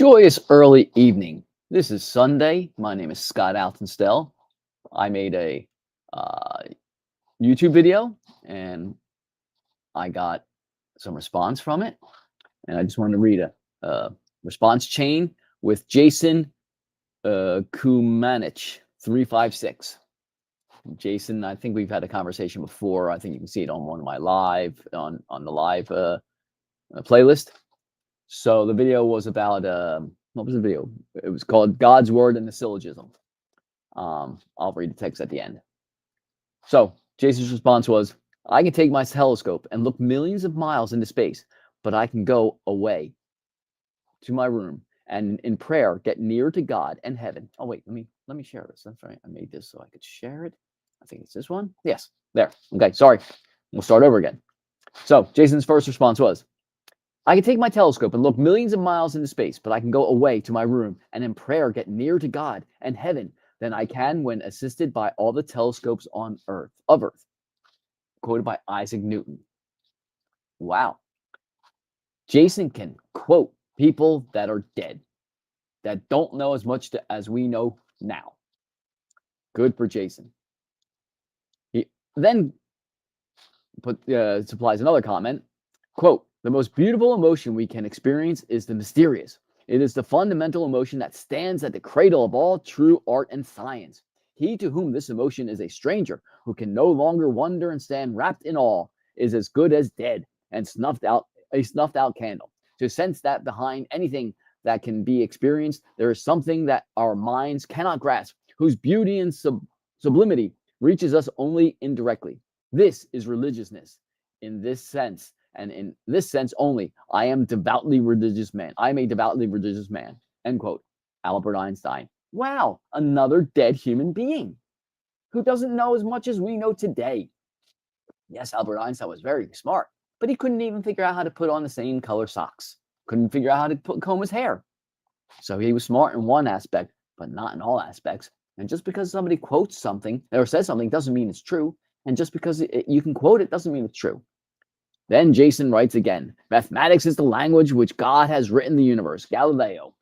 Joyous early evening. This is Sunday. My name is Scott Altonstell. I made a uh, YouTube video and I got some response from it. And I just wanted to read a response chain with Jason Kumanich 356. Jason, I think we've had a conversation before. I think you can see it on one of my on the live playlist. So the video was about what was the video? It was called God's Word and the Syllogism. I'll read the text at the end. So Jason's response was, I can take my telescope and look millions of miles into space, but I can go away to my room and in prayer get near to God and heaven. Oh wait, let me share this. That's right. I made this so I could share it. I think it's this one. Yes, there. Okay, sorry. We'll start over again. So Jason's first response was, I can take my telescope and look millions of miles into space, but I can go away to my room and in prayer get nearer to God and heaven than I can when assisted by all the telescopes on Earth. Quoted by Isaac Newton. Wow. Jason can quote people that are dead, that don't know as much as we know now. Good for Jason. He then supplies another comment. Quote, the most beautiful emotion we can experience is the mysterious. It is the fundamental emotion that stands at the cradle of all true art and science. He to whom this emotion is a stranger, who can no longer wonder and stand wrapped in awe, is as good as dead and snuffed out candle. To sense that behind anything that can be experienced, there is something that our minds cannot grasp, whose beauty and sublimity reaches us only indirectly. This is religiousness. In this sense, and in this sense only, I am a devoutly religious man. End quote. Albert Einstein. Wow, another dead human being who doesn't know as much as we know today. Yes, Albert Einstein was very smart, but he couldn't even figure out how to put on the same color socks. Couldn't figure out how to comb his hair. So he was smart in one aspect, but not in all aspects. And just because somebody quotes something or says something doesn't mean it's true. And just because you can quote it doesn't mean it's true. Then Jason writes again, mathematics is the language which God has written the universe. Galileo.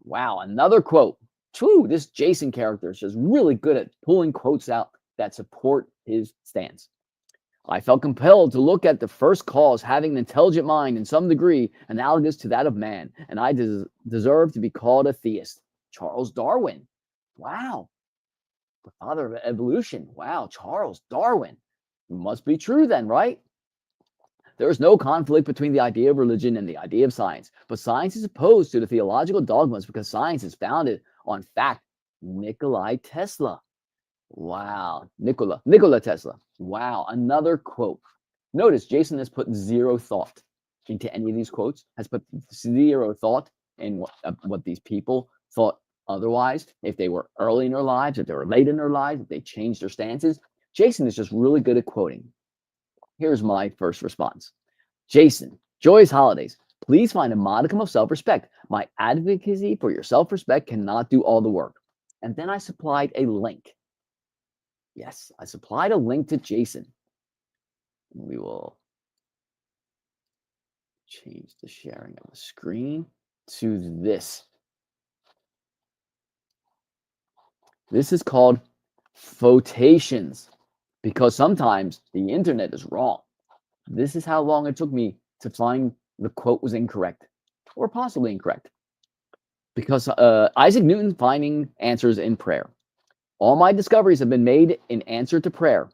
Wow, another quote. Whew, this Jason character is just really good at pulling quotes out that support his stance. I felt compelled to look at the first cause having an intelligent mind in some degree analogous to that of man, and I deserve to be called a theist. Charles Darwin. Wow. The father of evolution. Wow, Charles Darwin. Must be true then, right? There is no conflict between the idea of religion and the idea of science, but science is opposed to the theological dogmas because science is founded on fact. Nikola Tesla. Wow. Nikola Tesla. Wow. Another quote. Notice Jason has put zero thought into any of these quotes, has put zero thought in what these people thought otherwise, if they were early in their lives, if they were late in their lives, if they changed their stances. Jason is just really good at quoting. Here's my first response. Jason, joyous holidays. Please find a modicum of self-respect. My advocacy for your self-respect cannot do all the work. And then I supplied a link. Yes, I supplied a link to Jason. We will change the sharing of the screen to this. This is called photations because sometimes the internet is wrong. This is how long it took me to find the quote was incorrect or possibly incorrect. Because Isaac Newton finding answers in prayer. All my discoveries have been made in answer to prayer,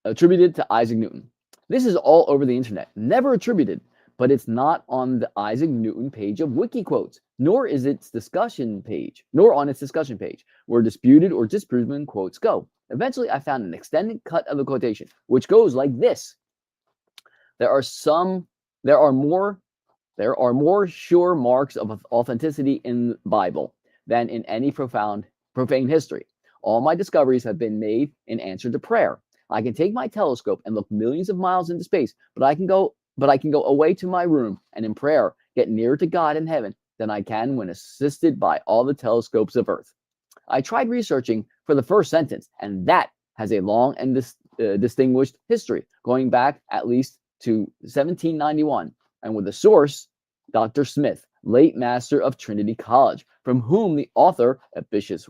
attributed to Isaac Newton. This is all over the internet, never attributed, but it's not on the Isaac Newton page of WikiQuotes, nor on its discussion page, where disputed or disproven quotes go. Eventually, I found an extended cut of the quotation, which goes like this. There are more sure marks of authenticity in the Bible than in any profane history. All my discoveries have been made in answer to prayer. I can take my telescope and look millions of miles into space, but I can go away to my room and in prayer get nearer to God in heaven than I can when assisted by all the telescopes of earth. I tried researching for the first sentence, and that has a long and distinguished history, going back at least to 1791, and with the source, Dr. Smith, late master of Trinity College, from whom the author, a Bishop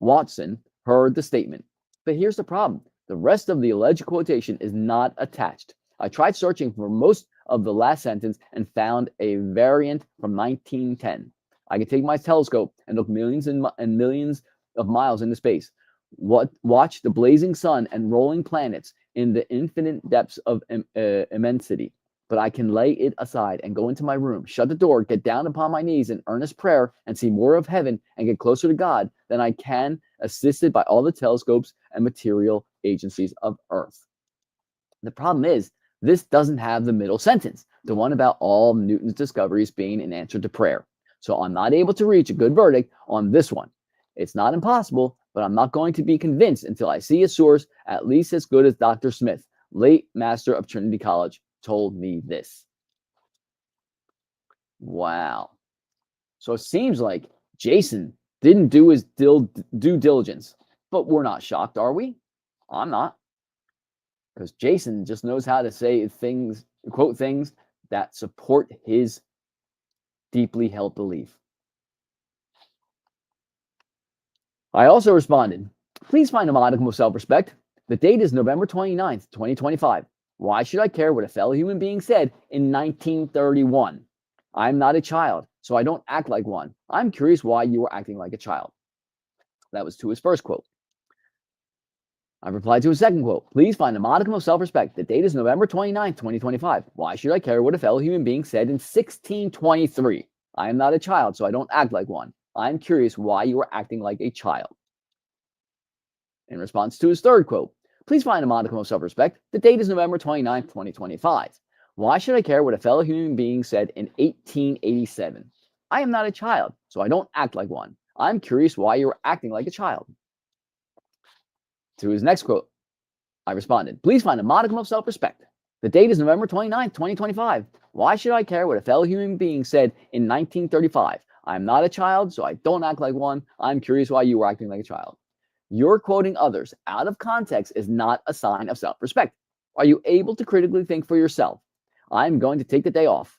Watson, heard the statement. But here's the problem. The rest of the alleged quotation is not attached. I tried searching for most of the last sentence and found a variant from 1910. I could take my telescope and look millions and millions of miles into space, watch the blazing sun and rolling planets in the infinite depths of immensity. But I can lay it aside and go into my room, shut the door, get down upon my knees in earnest prayer, and see more of heaven and get closer to God than I can, assisted by all the telescopes and material agencies of Earth. The problem is, this doesn't have the middle sentence, the one about all Newton's discoveries being an answer to prayer. So I'm not able to reach a good verdict on this one. It's not impossible, but I'm not going to be convinced until I see a source at least as good as Dr. Smith, late master of Trinity College, told me this. Wow. So it seems like Jason didn't do his due diligence, but we're not shocked, are we? I'm not. Because Jason just knows how to say things, quote things that support his deeply held belief. I also responded, please find a modicum of self-respect. The date is November 29th, 2025. Why should I care what a fellow human being said in 1931? I'm not a child, so I don't act like one. I'm curious why you are acting like a child. That was to his first quote. I replied to his second quote. Please find a modicum of self-respect. The date is November 29th, 2025. Why should I care what a fellow human being said in 1623? I am not a child, so I don't act like one. I'm curious why you are acting like a child. In response to his third quote, please find a modicum of self-respect. The date is November 29th, 2025. Why should I care what a fellow human being said in 1887? I am not a child, so I don't act like one. I'm curious why you are acting like a child. To his next quote, I responded, please find a modicum of self-respect. The date is November 29th, 2025. Why should I care what a fellow human being said in 1935? I'm not a child, so I don't act like one. I'm curious why you are acting like a child. You're quoting others out of context is not a sign of self-respect. Are you able to critically think for yourself? I'm going to take the day off.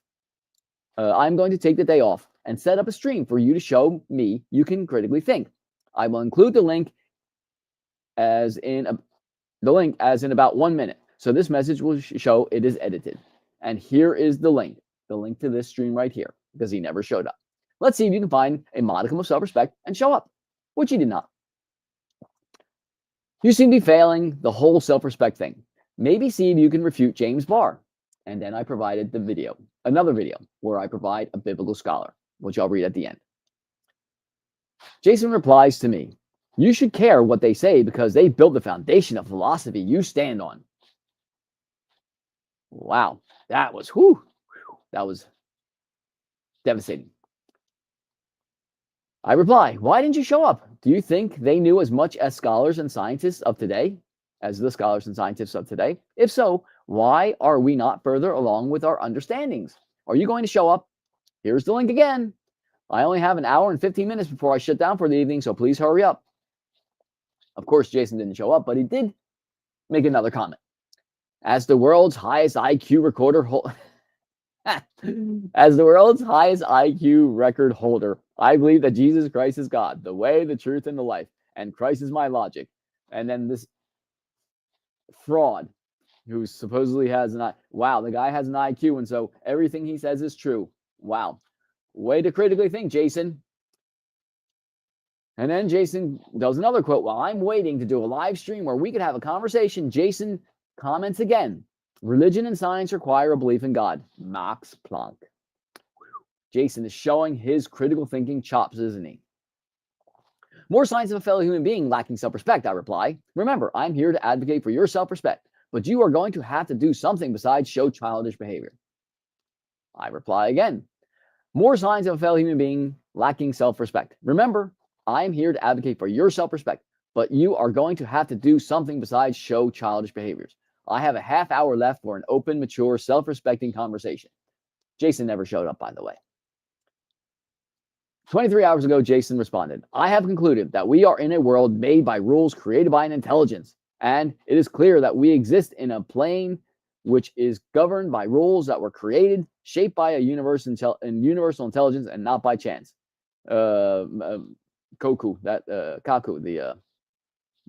And set up a stream for you to show me you can critically think. I will include the link as in about 1 minute. So this message will show it is edited. And here is the link to this stream right here, because he never showed up. Let's see if you can find a modicum of self-respect and show up, which he did not. You seem to be failing the whole self-respect thing. Maybe see if you can refute James Barr. And then I provided another video, where I provide a biblical scholar, which I'll read at the end. Jason replies to me, you should care what they say because they built the foundation of philosophy you stand on. Wow, that was devastating. I reply, why didn't you show up? Do you think they knew as much as scholars and scientists of today, as the scholars and scientists of today? If so, why are we not further along with our understandings? Are you going to show up? Here's the link again. I only have an hour and 15 minutes before I shut down for the evening, so please hurry up. Of course, Jason didn't show up, but he did make another comment. As the world's highest IQ record holder, I believe that Jesus Christ is God, the way, the truth, and the life, and Christ is my logic. And then this fraud who supposedly has wow, the guy has an IQ, and so everything he says is true. Wow. Way to critically think, Jason. And then Jason does another quote. While I'm waiting to do a live stream where we could have a conversation, Jason comments again. Religion and science require a belief in God. Max Planck. Jason is showing his critical thinking chops, isn't he? More signs of a fellow human being lacking self-respect, I reply. Remember, I'm here to advocate for your self-respect, but you are going to have to do something besides show childish behavior. I reply again. More signs of a fellow human being lacking self-respect. Remember, I'm here to advocate for your self-respect, but you are going to have to do something besides show childish behaviors. I have a half hour left for an open, mature, self-respecting conversation. Jason never showed up, by the way. 23 hours ago, Jason responded, I have concluded that we are in a world made by rules created by an intelligence, and it is clear that we exist in a plane which is governed by rules that were created, shaped by a universal intelligence, and not by chance. Kaku, the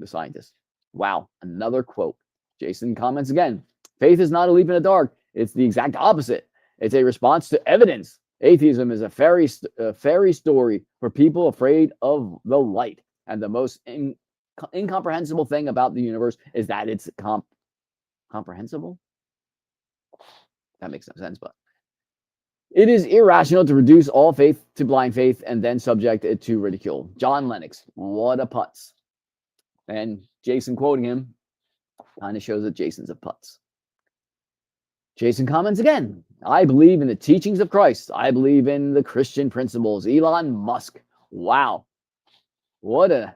scientist. Wow, another quote. Jason comments again. Faith is not a leap in the dark. It's the exact opposite. It's a response to evidence. Atheism is a fairy story for people afraid of the light. And the most incomprehensible thing about the universe is that it's comprehensible. That makes no sense, but it is irrational to reduce all faith to blind faith and then subject it to ridicule. John Lennox, what a putz. And Jason quoting him kind of shows that Jason's a putz. Jason comments again. I believe in the teachings of Christ. I believe in the Christian principles. Elon Musk. Wow. What a...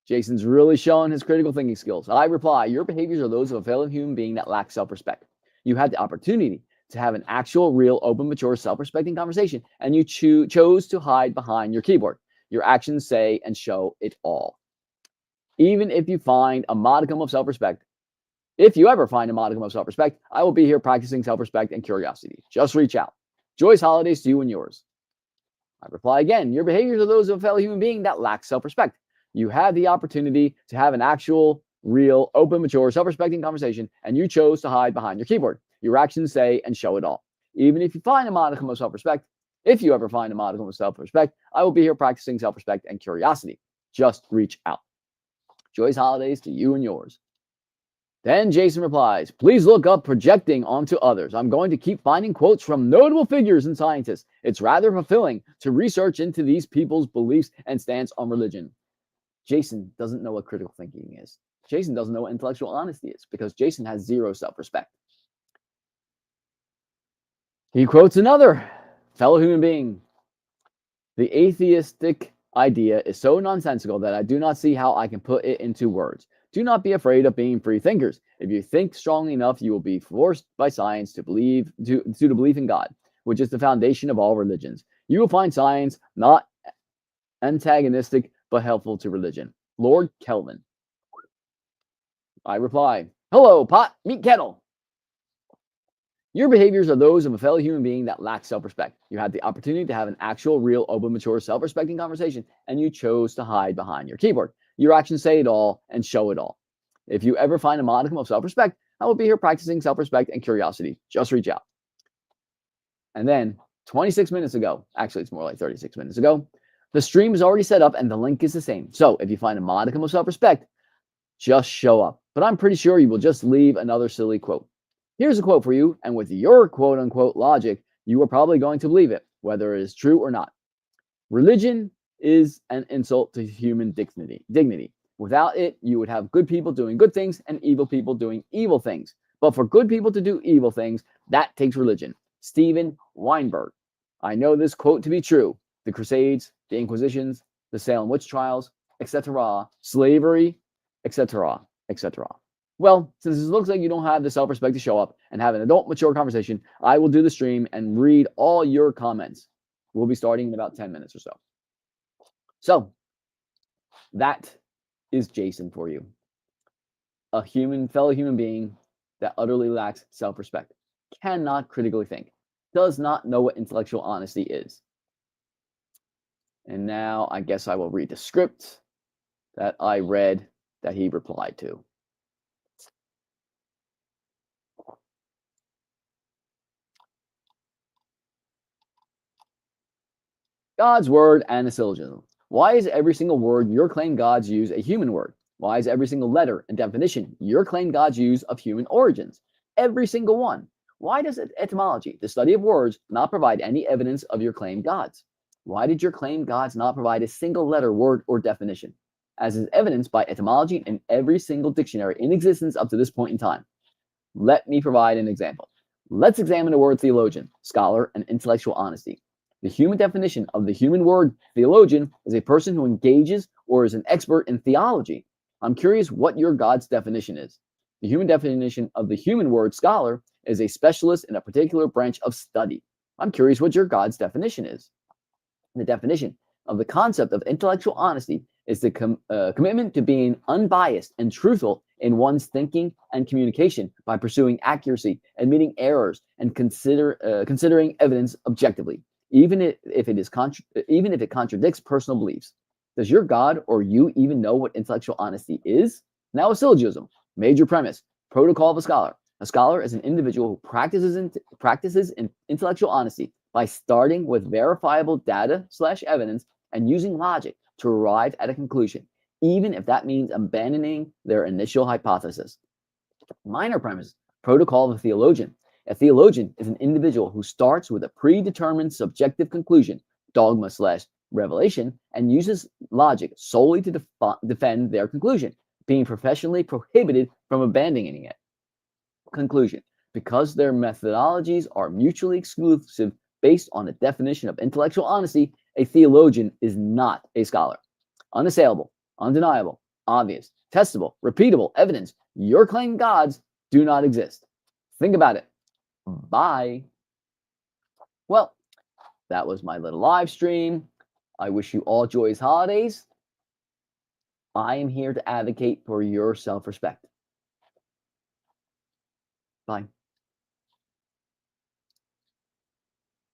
Jason's really showing his critical thinking skills. I reply, your behaviors are those of a fellow human being that lacks self-respect. You had the opportunity to have an actual, real, open, mature, self-respecting conversation, and you chose to hide behind your keyboard. Your actions say and show it all. Even if you find a modicum of self-respect, if you ever find a modicum of self-respect, I will be here practicing self-respect and curiosity. Just reach out. Joyous holidays to you and yours. I reply again, your behaviors are those of a fellow human being that lacks self-respect. You had the opportunity to have an actual, real, open, mature, self-respecting conversation, and you chose to hide behind your keyboard. Your actions say and show it all. Even if you find a modicum of self-respect, if you ever find a modicum of self-respect, I will be here practicing self-respect and curiosity. Just reach out. Joyous holidays to you and yours. Then Jason replies, please look up projecting onto others. I'm going to keep finding quotes from notable figures and scientists. It's rather fulfilling to research into these people's beliefs and stance on religion. Jason doesn't know what critical thinking is. Jason doesn't know what intellectual honesty is because Jason has zero self-respect. He quotes another fellow human being. The atheistic idea is so nonsensical that I do not see how I can put it into words. Do not be afraid of being free thinkers. If you think strongly enough, you will be forced by science to believe in God, which is the foundation of all religions. You will find science not antagonistic, but helpful to religion. Lord Kelvin. I reply, hello, pot, meet kettle. Your behaviors are those of a fellow human being that lacks self-respect. You had the opportunity to have an actual, real, open, mature, self-respecting conversation, and you chose to hide behind your keyboard. Your actions say it all and show it all. If you ever find a modicum of self-respect, I will be here practicing self-respect and curiosity. Just reach out. And then 26 minutes ago, actually it's more like 36 minutes ago, the stream is already set up and the link is the same. So if you find a modicum of self-respect, just show up. But I'm pretty sure you will just leave another silly quote. Here's a quote for you, and with your quote-unquote logic, you are probably going to believe it, whether it is true or not. Religion is an insult to human dignity. Without it, you would have good people doing good things and evil people doing evil things. But for good people to do evil things, that takes religion. Steven Weinberg. I know this quote to be true. The Crusades, the Inquisitions, the Salem witch trials, etc., slavery, etc., etc. Well, since it looks like you don't have the self-respect to show up and have an adult, mature conversation, I will do the stream and read all your comments. We'll be starting in about 10 minutes or so. So, that is Jason for you. A fellow human being that utterly lacks self-respect, cannot critically think, does not know what intellectual honesty is. And now I guess I will read the script that I read that he replied to. God's word and a syllogism. Why is every single word your claim gods use a human word? Why is every single letter and definition your claim gods use of human origins? Every single one. Why does etymology, the study of words, not provide any evidence of your claim gods? Why did your claim gods not provide a single letter, word, or definition, as is evidenced by etymology in every single dictionary in existence up to this point in time? Let me provide an example. Let's examine the word theologian, scholar, and intellectual honesty. The human definition of the human word theologian is a person who engages or is an expert in theology. I'm curious what your God's definition is. The human definition of the human word scholar is a specialist in a particular branch of study. I'm curious what your God's definition is. The definition of the concept of intellectual honesty is the commitment to being unbiased and truthful in one's thinking and communication by pursuing accuracy, admitting errors, and considering evidence objectively, even if it contradicts personal beliefs. Does your God or you even know what intellectual honesty is? Now, a syllogism. Major premise. Protocol of a scholar. A scholar is an individual who practices intellectual honesty by starting with verifiable data slash evidence and using logic to arrive at a conclusion, even if that means abandoning their initial hypothesis. Minor premise. Protocol of a theologian. A theologian is an individual who starts with a predetermined subjective conclusion, dogma slash revelation, and uses logic solely to defend their conclusion, being professionally prohibited from abandoning it. Conclusion. Because their methodologies are mutually exclusive based on a definition of intellectual honesty, a theologian is not a scholar. Unassailable, undeniable, obvious, testable, repeatable evidence your claimed gods do not exist. Think about it. Bye. Well, that was my little live stream. I wish you all joyous holidays. I am here to advocate for your self-respect. Bye.